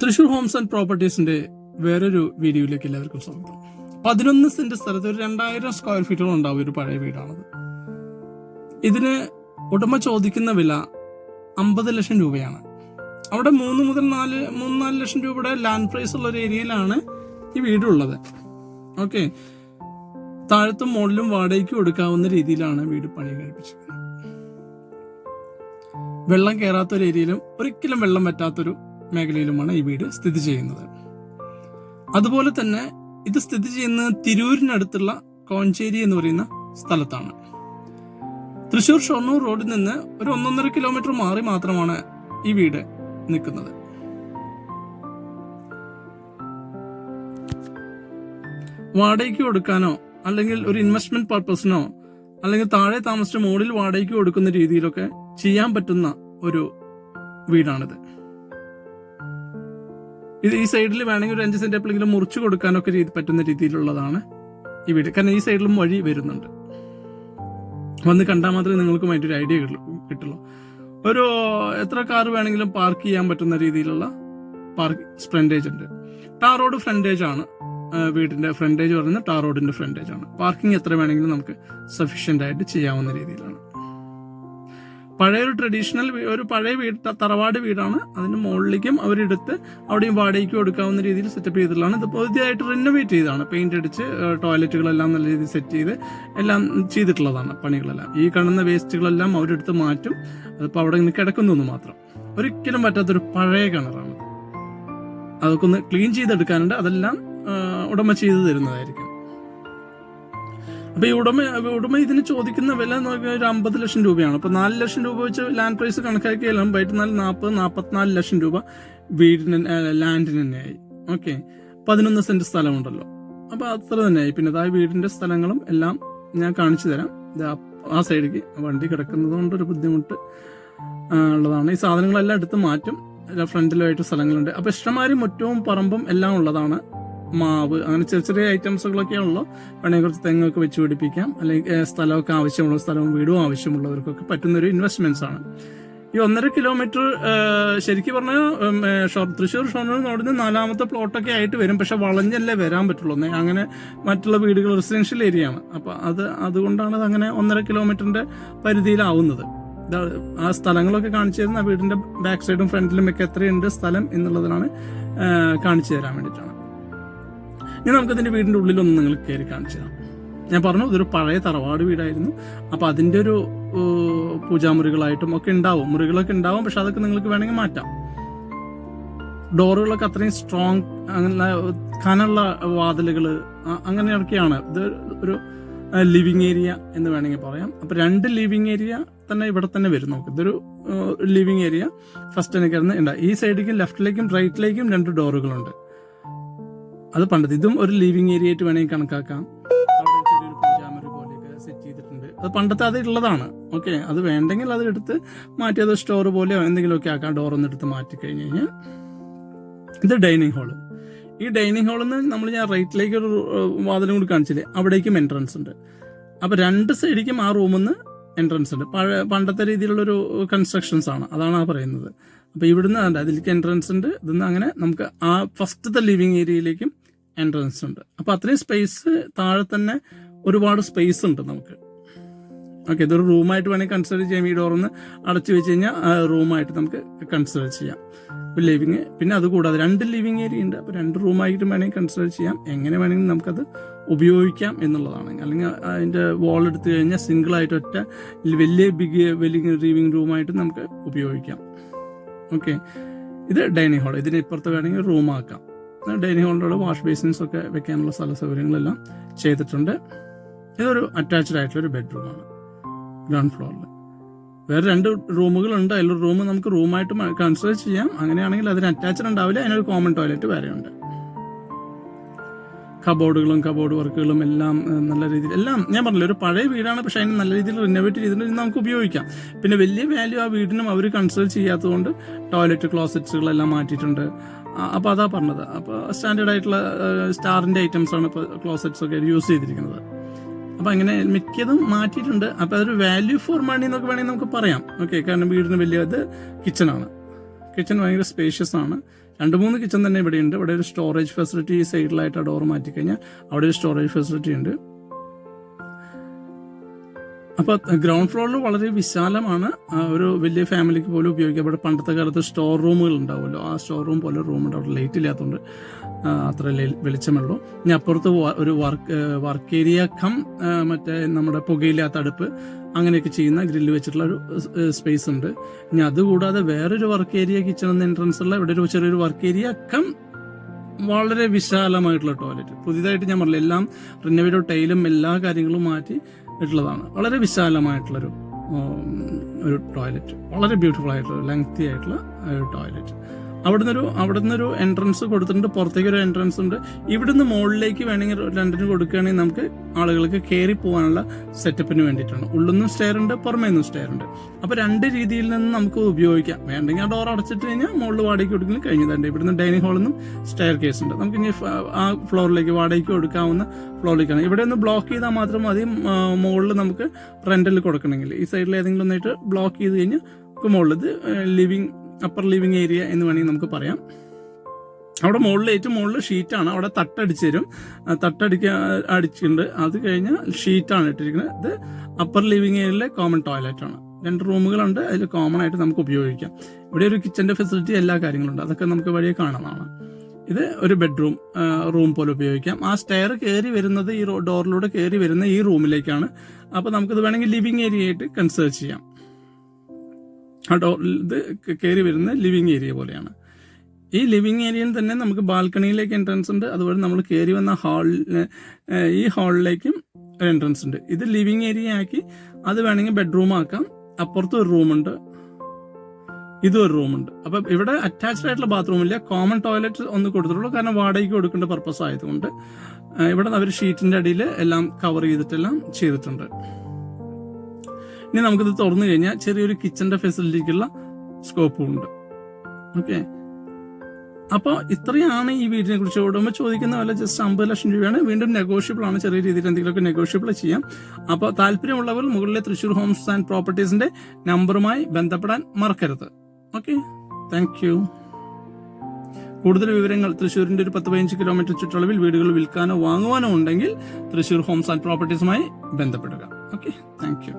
Thrissur Holmes and പ്രോപ്പർട്ടീസിന്റെ വേറൊരു വീഡിയോയിലേക്ക് എല്ലാവർക്കും സ്വാഗതം. 11 സെന്റ് സ്ഥലത്ത് ഒരു 2000 സ്ക്വയർ ഫീറ്റോളം ഉണ്ടാവും. ഒരു പഴയ വീടാണത്. ഇതിന് ഉടമ ചോദിക്കുന്ന വില 50 ലക്ഷം രൂപയാണ്. അവിടെ 3-4 ലക്ഷം രൂപയുടെ ലാൻഡ് പ്രൈസ് ഉള്ള ഒരു ഏരിയയിലാണ് ഈ വീടുള്ളത്. ഓക്കെ, താഴത്തും മുകളിലും വാടകയ്ക്ക് കൊടുക്കാവുന്ന രീതിയിലാണ് വീട് പണി കഴിപ്പിച്ചിരിക്കുന്നത്. വെള്ളം കയറാത്തൊരു ഏരിയയിലും ഒരിക്കലും വെള്ളം പറ്റാത്തൊരു മേഖലയിലുമാണ് ഈ വീട് സ്ഥിതി ചെയ്യുന്നത്. അതുപോലെ തന്നെ ഇത് സ്ഥിതി ചെയ്യുന്നത് തിരൂരിനടുത്തുള്ള കോഞ്ചേരി എന്ന് പറയുന്ന സ്ഥലത്താണ്. തൃശൂർ ഷൊർണൂർ റോഡിൽ നിന്ന് ഒരു 1.5 കിലോമീറ്റർ മാറി മാത്രമാണ് ഈ വീട് നിൽക്കുന്നത്. വാടകയ്ക്ക് കൊടുക്കാനോ അല്ലെങ്കിൽ ഒരു ഇൻവെസ്റ്റ്മെന്റ് പർപ്പസിനോ അല്ലെങ്കിൽ താഴെ താമസിച്ച മുകളിൽ വാടകയ്ക്ക് കൊടുക്കുന്ന രീതിയിലൊക്കെ ചെയ്യാൻ പറ്റുന്ന ഒരു വീടാണിത്. ഇത് ഈ സൈഡിൽ വേണമെങ്കിൽ ഒരു 5 സെന്റ് എപ്പോഴെങ്കിലും മുറിച്ചു കൊടുക്കാനൊക്കെ പറ്റുന്ന രീതിയിലുള്ളതാണ് ഈ വീട്. കാരണം ഈ സൈഡിലും വഴി വരുന്നുണ്ട്. വന്ന് കണ്ടാൽ മാത്രമേ നിങ്ങൾക്കും അതിൻ്റെ ഐഡിയ കിട്ടുള്ളൂ. ഒരു എത്ര കാർ വേണമെങ്കിലും പാർക്ക് ചെയ്യാൻ പറ്റുന്ന രീതിയിലുള്ള ഫ്രണ്ടേജ് ഉണ്ട്. ടാർ റോഡ് ഫ്രണ്ടേജ് ആണ് വീടിന്റെ ഫ്രണ്ടേജ് പറയുന്നത്. ടാർ റോഡിന്റെ ഫ്രണ്ടേജ് ആണ്. പാർക്കിംഗ് എത്ര വേണമെങ്കിലും നമുക്ക് സഫീഷ്യന്റ് ആയിട്ട് ചെയ്യാവുന്ന രീതിയിലാണ്. പഴയൊരു ട്രഡീഷണൽ ഒരു പഴയ വീട്, തറവാട് വീടാണ്. അതിന്റെ മുകളിലേക്കും അവരെടുത്ത് അവിടെയും വാടകയ്ക്ക് കൊടുക്കാവുന്ന രീതിയിൽ സെറ്റപ്പ് ചെയ്തിട്ടുള്ളതാണ്. ഇത് പുതിയതായിട്ട് റിനോവേറ്റ് ചെയ്തതാണ്. പെയിന്റ് അടിച്ച് ടോയ്ലറ്റുകളെല്ലാം നല്ല രീതിയിൽ സെറ്റ് ചെയ്ത് എല്ലാം ചെയ്തിട്ടുള്ളതാണ് പണികളെല്ലാം. ഈ കാണുന്ന വേസ്റ്റുകളെല്ലാം അവരെടുത്ത് മാറ്റും. അതിപ്പോൾ അവിടെ നിന്ന് കിടക്കുന്നു മാത്രം. ഒരിക്കലും പറ്റാത്തൊരു പഴയ കിണറാണ്. അതൊക്കെ ഒന്ന് ക്ലീൻ ചെയ്തെടുക്കാനുണ്ട്. അതെല്ലാം ഉടമ ചെയ്തു തരുന്നതായിരിക്കും. അപ്പൊ ഈ ഉടമ ഇതിന് ചോദിക്കുന്ന വില എന്ന് പറഞ്ഞാൽ ഒരു 50 ലക്ഷം രൂപയാണ്. അപ്പൊ 4 ലക്ഷം രൂപ വെച്ച് ലാൻഡ് പ്രൈസ് കണക്കാക്കിയാലും 44 ലക്ഷം രൂപ വീടിന് ലാൻഡിന് തന്നെയായി. ഓക്കെ, 11 സെന്റ് സ്ഥലമുണ്ടല്ലോ. അപ്പൊ അത്ര തന്നെയായി. പിന്നെ അതായത് വീടിന്റെ സ്ഥലങ്ങളും എല്ലാം ഞാൻ കാണിച്ചു തരാം. ആ സൈഡിലേക്ക് വണ്ടി കിടക്കുന്നത് കൊണ്ടൊരു ബുദ്ധിമുട്ട് ഉള്ളതാണ്. ഈ സാധനങ്ങളെല്ലാം എടുത്ത് മാറ്റും. ഫ്രണ്ടിലുമായിട്ട് സ്ഥലങ്ങളുണ്ട്. അപ്പൊ ഇഷ്ടമാതിരി മുറ്റവും പറമ്പും എല്ലാം ഉള്ളതാണ്. മാവ് അങ്ങനെ ചെറിയ ചെറിയ ഐറ്റംസുകളൊക്കെ ഉള്ളൂ. വേണമെങ്കിൽ കുറച്ച് തെങ്ങൊക്കെ വെച്ച് പിടിപ്പിക്കാം. അല്ലെങ്കിൽ സ്ഥലമൊക്കെ ആവശ്യമുള്ള സ്ഥലവും വീടും ആവശ്യമുള്ളവർക്കൊക്കെ പറ്റുന്നൊരു ഇൻവെസ്റ്റ്മെന്റ്സ് ആണ്. ഈ 1.5 കിലോമീറ്റർ ശരിക്കും പറഞ്ഞാൽ തൃശ്ശൂർ ഷൊർണൂർ റോഡിന് 4ാമത്തെ പ്ലോട്ടൊക്കെ ആയിട്ട് വരും. പക്ഷെ വളഞ്ഞല്ലേ വരാൻ പറ്റുള്ളൂ. അങ്ങനെ മറ്റുള്ള വീടുകൾ റെസിഡൻഷ്യൽ ഏരിയ ആണ്. അപ്പൊ അതുകൊണ്ടാണ് അത് അങ്ങനെ 1.5 കിലോമീറ്ററിന്റെ പരിധിയിലാവുന്നത്. ആ സ്ഥലങ്ങളൊക്കെ കാണിച്ചു തരുന്ന വീടിന്റെ ബാക്ക് സൈഡും ഫ്രണ്ടിലും ഒക്കെ എത്രയുണ്ട് സ്ഥലം എന്നുള്ളതാണ് കാണിച്ചു തരാൻ വേണ്ടിയിട്ടാണ്. ഇനി നമുക്കതിന്റെ വീടിന്റെ ഉള്ളിലൊന്നും നിങ്ങൾ കയറി കാണിച്ചു തരാം. ഞാൻ പറഞ്ഞു ഇതൊരു പഴയ തറവാട് വീടായിരുന്നു. അപ്പൊ അതിന്റെ ഒരു പൂജാമുറികളായിട്ടും ഒക്കെ ഉണ്ടാവും, മുറികളൊക്കെ ഉണ്ടാവും. പക്ഷെ അതൊക്കെ നിങ്ങൾക്ക് വേണമെങ്കിൽ മാറ്റാം. ഡോറുകളൊക്കെ അത്രയും സ്ട്രോങ്, അങ്ങനെ കനുള്ള വാതിലുകള് അങ്ങനെയൊക്കെയാണ്. ഇത് ഒരു ലിവിങ് ഏരിയ എന്ന് വേണമെങ്കിൽ പറയാം. അപ്പൊ 2 ലിവിങ് ഏരിയ തന്നെ ഇവിടെ തന്നെ വരും. നമുക്ക് ഇതൊരു ലിവിങ് ഏരിയ ഫസ്റ്റ് തന്നെ കയറുന്ന ഈ സൈഡിലേക്കും ലെഫ്റ്റിലേക്കും റൈറ്റിലേക്കും 2 ഡോറുകളുണ്ട്. അത് പണ്ടത്തെ ഇതും ഒരു ലിവിങ് ഏരിയ ആയിട്ട് വേണമെങ്കിൽ കണക്കാക്കാം. അവിടെ ചെറിയൊരു പൂജാമുറി പോലെയൊക്കെ സെറ്റ് ചെയ്തിട്ടുണ്ട്. അത് പണ്ടത്തെ അത് ഉള്ളതാണ്. ഓക്കെ, അത് വേണ്ടെങ്കിൽ അത് എടുത്ത് മാറ്റി അത് സ്റ്റോർ പോലെയോ എന്തെങ്കിലുമൊക്കെ ആക്കാം. ഡോറൊന്നും എടുത്ത് മാറ്റി കഴിഞ്ഞ് കഴിഞ്ഞാൽ ഇത് ഡൈനിങ് ഹാള്. ഈ ഡൈനിങ് ഹാളിൽ നിന്ന് ഞാൻ റൈറ്റിലേക്ക് ഒരു വാതിലും കൂടി കാണിച്ചില്ലേ, അവിടേക്കും എൻട്രൻസ് ഉണ്ട്. അപ്പൊ 2 സൈഡിലേക്കും ആ റൂമിൽ നിന്ന് എൻട്രൻസ് ഉണ്ട്. പണ്ടത്തെ രീതിയിലുള്ളൊരു കൺസ്ട്രക്ഷൻസ് ആണ്. അതാണ് ആ പറയുന്നത്. അപ്പൊ ഇവിടുന്ന് അതിലേക്ക് എൻട്രൻസ് ഉണ്ട്. ഇതൊന്ന് അങ്ങനെ നമുക്ക് ആ ഫസ്റ്റത്തെ ലിവിങ് ഏരിയയിലേക്കും എൻട്രൻസ് ഉണ്ട്. അപ്പൊ അത്രയും സ്പേസ്, താഴെ തന്നെ ഒരുപാട് സ്പേസ് ഉണ്ട് നമുക്ക്. ഓക്കെ, ഇതൊരു റൂമായിട്ട് വേണമെങ്കിൽ കൺസിഡർ ചെയ്യാം. ഈ ഡോറൊന്ന് അടച്ചു വെച്ച് കഴിഞ്ഞാൽ റൂമായിട്ട് നമുക്ക് കൺസിഡർ ചെയ്യാം. ലിവിങ്, പിന്നെ അതുകൂടാതെ 2 ലിവിങ് ഏരിയ ഉണ്ട്. അപ്പൊ 2 റൂമായിട്ടും വേണമെങ്കിൽ കൺസിഡർ ചെയ്യാം. എങ്ങനെ വേണമെങ്കിലും നമുക്കത് ഉപയോഗിക്കാം എന്നുള്ളതാണ്. അല്ലെങ്കിൽ അതിന്റെ വാൾ എടുത്തു കഴിഞ്ഞാൽ സിംഗിൾ ആയിട്ട് ഒറ്റ വലിയ ലിവിങ് റൂമായിട്ട് നമുക്ക് ഉപയോഗിക്കാം. ഓക്കെ, ഇത് ഡൈനിങ് ഹാൾ. ഇതിന് ഇപ്പുറത്ത് വേണമെങ്കിൽ റൂമാക്കാം. ഡൈനിങ് ഹാളിൻ്റെ വാഷ് ബേസിൻസ് ഒക്കെ വെക്കാനുള്ള സ്ഥല സൗകര്യങ്ങളെല്ലാം ചെയ്തിട്ടുണ്ട്. ഇതൊരു അറ്റാച്ച്ഡ് ആയിട്ടുള്ള ഒരു ബെഡ്റൂമാണ് ഗ്രൗണ്ട് ഫ്ലോറിൽ. വേറെ 2 റൂമുകളുണ്ട്. അതിലൊരു റൂം നമുക്ക് റൂമായിട്ട് കൺസിഡർ ചെയ്യാം. അങ്ങനെയാണെങ്കിൽ അതിന് അറ്റാച്ച്ഡ് ഉണ്ടാവില്ല. അതിനൊരു കോമൺ ടോയ്ലറ്റ് വേറെ ഉണ്ട്. കബോർഡുകളും കബോർഡ് വർക്കുകളും എല്ലാം നല്ല രീതിയിൽ എല്ലാം ഞാൻ പറഞ്ഞില്ല, ഒരു പഴയ വീടാണ്. പക്ഷെ അതിന് നല്ല രീതിയിൽ റിനോവേറ്റ് ചെയ്തിട്ട് നമുക്ക് ഉപയോഗിക്കാം. പിന്നെ വലിയ വാല്യൂ ആ വീടിനും അവർ കൺസിഡർ ചെയ്യാത്തതുകൊണ്ട് ടോയ്ലറ്റ് ക്ലോസറ്റ്സുകളെല്ലാം മാറ്റിയിട്ടുണ്ട്. അപ്പോൾ അതാ പറഞ്ഞത്. അപ്പോൾ സ്റ്റാൻഡേർഡ് ആയിട്ടുള്ള സ്റ്റാറിന്റെ ഐറ്റംസ് ആണ് ഇപ്പോൾ ക്ലോസറ്റ്സ് ഒക്കെ യൂസ് ചെയ്തിരിക്കുന്നത്. അപ്പൊ അങ്ങനെ മിക്കതും മാറ്റിയിട്ടുണ്ട്. അപ്പൊ അതൊരു വാല്യൂ ഫോർ മണി എന്നൊക്കെ വേണമെങ്കിൽ നമുക്ക് പറയാം. ഓക്കെ, കാരണം വീടിന് വലിയ ഇത് കിച്ചണാണ്. കിച്ചൺ ഭയങ്കര സ്പേഷ്യസ് ആണ്. 2-3 കിച്ചൺ തന്നെ ഇവിടെയുണ്ട്. ഇവിടെ ഒരു സ്റ്റോറേജ് ഫെസിലിറ്റി സൈഡിലായിട്ട് ആ ഡോർ മാറ്റിക്കഴിഞ്ഞാൽ അവിടെ ഒരു സ്റ്റോറേജ് ഫെസിലിറ്റി ഉണ്ട്. അപ്പോൾ ഗ്രൗണ്ട് ഫ്ലോറിൽ വളരെ വിശാലമാണ്. ഒരു വലിയ ഫാമിലിക്ക് പോലും ഉപയോഗിക്കാം. ഇവിടെ പണ്ടത്തെ കാലത്ത് സ്റ്റോർ റൂമുകൾ ഉണ്ടാവുമല്ലോ, ആ സ്റ്റോർ റൂം പോലെ റൂമുണ്ട്. അവിടെ ലൈറ്റ് ഇല്ലാത്തതുകൊണ്ട് അത്ര വെളിച്ചമുള്ളൂ. ഇനി അപ്പുറത്ത് ഒരു വർക്ക് ഏരിയ മറ്റേ നമ്മുടെ പുകയില്ലാത്ത അടുപ്പ് അങ്ങനെയൊക്കെ ചെയ്യുന്ന ഗ്രില്ല് വെച്ചിട്ടുള്ള ഒരു സ്പേസ് ഉണ്ട്. ഇനി അതുകൂടാതെ വേറൊരു വർക്ക് ഏരിയ കിച്ചൺ എന്ന എൻട്രൻസ് ഉള്ള ഇവിടെ ഒരു ചെറിയൊരു വർക്ക് ഏരിയ വളരെ വിശാലമായിട്ടുള്ള ടോയ്ലറ്റ്. പുതിയതായിട്ട് ഞാൻ പറഞ്ഞില്ല, എല്ലാം റിനോവേറ്റഡ് ടൈലും എല്ലാ കാര്യങ്ങളും മാറ്റി ഇട്ടുള്ളതാണ്. വളരെ വിശാലമായിട്ടുള്ളൊരു ടോയ്ലറ്റ്, വളരെ ബ്യൂട്ടിഫുൾ ആയിട്ടുള്ള ലെങ്തി ആയിട്ടുള്ള ഒരു ടോയ്ലറ്റ്. അവിടുന്ന് ഒരു എൻട്രൻസ് കൊടുത്തിട്ടുണ്ട്, പുറത്തേക്ക് ഒരു എൻട്രൻസ് ഉണ്ട്. ഇവിടുന്ന് മുകളിലേക്ക് വേണമെങ്കിൽ രണ്ടിന് കൊടുക്കുകയാണെങ്കിൽ നമുക്ക് ആളുകൾക്ക് കയറി പോകാനുള്ള സെറ്റപ്പിന് വേണ്ടിയിട്ടാണ്. ഉള്ളിൽ സ്റ്റെയർ ഉണ്ട്, പുറമേ നിന്നും സ്റ്റെയർ ഉണ്ട്. അപ്പോൾ 2 രീതിയിൽ നിന്ന് നമുക്ക് ഉപയോഗിക്കാം. വേണ്ടെങ്കിൽ ആ ഡോർ അടച്ചിട്ട് കഴിഞ്ഞാൽ മുകളിൽ വാടകയ്ക്ക് കൊടുക്കുന്നത് കഴിഞ്ഞതുണ്ട്. ഇവിടുന്ന് ഡൈനിങ് ഹാളിൽ നിന്നും സ്റ്റെയർ കേസ് ഉണ്ട്. നമുക്ക് ഇനി ആ ഫ്ലോറിലേക്ക് വാടകയ്ക്ക് കൊടുക്കാവുന്ന ഫ്ലോറിലേക്കാണ്. ഇവിടെ ഒന്ന് ബ്ലോക്ക് ചെയ്താൽ മാത്രം മതി. മുകളിൽ നമുക്ക് റെന്റിൽ കൊടുക്കണമെങ്കിൽ ഈ സൈഡിൽ ഏതെങ്കിലും ഒന്നായിട്ട് ബ്ലോക്ക് ചെയ്ത് കഴിഞ്ഞാൽ മുകളിൽ ഇത് അപ്പർ ലിവിങ് ഏരിയ എന്ന് വേണമെങ്കിൽ നമുക്ക് പറയാം. അവിടെ ഏറ്റവും മുകളിൽ ഷീറ്റാണ്. അവിടെ തട്ടടിച്ച് തരും, അടിച്ചിട്ടുണ്ട്. അത് കഴിഞ്ഞാൽ ഷീറ്റാണ് ഇട്ടിരിക്കുന്നത്. ഇത് അപ്പർ ലിവിങ് ഏരിയയിലെ കോമൺ ടോയ്ലറ്റ് ആണ്. 2 റൂമുകളുണ്ട്, അതിൽ കോമൺ ആയിട്ട് നമുക്ക് ഉപയോഗിക്കാം. ഇവിടെ ഒരു കിച്ചന്റെ ഫെസിലിറ്റി എല്ലാ കാര്യങ്ങളുണ്ട്, അതൊക്കെ നമുക്ക് വഴിയെ കാണുന്നതാണ്. ഇത് ഒരു ബെഡ്റൂം റൂം പോലെ ഉപയോഗിക്കാം. ആ സ്റ്റെയർ കയറി വരുന്നത് ഈ ഡോറിലൂടെ കയറി വരുന്ന ഈ റൂമിലേക്കാണ്. അപ്പോൾ നമുക്കിത് വേണമെങ്കിൽ ലിവിങ് ഏരിയ ആയിട്ട് കൺസിഡർ ചെയ്യാം. ആ ഇത് കയറി വരുന്ന ലിവിങ് ഏരിയ പോലെയാണ്. ഈ ലിവിങ് ഏരിയയിൽ തന്നെ നമുക്ക് ബാൽക്കണിയിലേക്ക് എൻട്രൻസ് ഉണ്ട്. അതുപോലെ നമ്മൾ കയറി വന്ന ഈ ഹാളിലേക്കും ഒരു എൻട്രൻസ് ഉണ്ട്. ഇത് ലിവിങ് ഏരിയ ആക്കി അത് വേണമെങ്കിൽ ബെഡ്റൂം ആക്കാം. അപ്പുറത്തും ഒരു റൂമുണ്ട്, ഇതും ഒരു റൂമുണ്ട്. അപ്പം ഇവിടെ അറ്റാച്ച്ഡ് ആയിട്ടുള്ള ബാത്റൂം ഇല്ല, കോമൺ ടോയ്ലറ്റ് ഒന്ന് കൊടുത്തിട്ടുള്ളൂ. കാരണം വാടകയ്ക്ക് കൊടുക്കേണ്ട പർപ്പസ് ആയതുകൊണ്ട് ഇവിടെ അവർ ഷീറ്റിന്റെ അടിയിൽ എല്ലാം കവർ ചെയ്തിട്ടുണ്ട്. ഇനി നമുക്കിത് തുറന്നു കഴിഞ്ഞാൽ ചെറിയൊരു കിച്ചന്റെ ഫെസിലിറ്റിക്കുള്ള സ്കോപ്പും ഉണ്ട്. ഓക്കെ, അപ്പോൾ ഇത്രയാണ് ഈ വീടിനെ കുറിച്ച്. ഉടമ ചോദിക്കുന്ന വില ജസ്റ്റ് 50 ലക്ഷം രൂപയാണ്. വീണ്ടും നെഗോഷ്യബിൾ ആണ്, ചെറിയ രീതിയിൽ എന്തെങ്കിലുമൊക്കെ നെഗോഷ്യബിൾ ചെയ്യാം. അപ്പോൾ താല്പര്യമുള്ളവർ മുകളിലെ തൃശ്ശൂർ ഹോംസ് ആൻഡ് പ്രോപ്പർട്ടീസിന്റെ നമ്പറുമായി ബന്ധപ്പെടാൻ മറക്കരുത്. Okay, thank you. കൂടുതൽ വിവരങ്ങൾ തൃശ്ശൂരിന്റെ ഒരു 10-15 കിലോമീറ്റർ ചുറ്റളവിൽ വീടുകൾ വിൽക്കാനോ വാങ്ങുവാനോ ഉണ്ടെങ്കിൽ തൃശ്ശൂർ ഹോംസ് ആൻഡ് പ്രോപ്പർട്ടീസുമായി ബന്ധപ്പെടുക. Okay, thank you.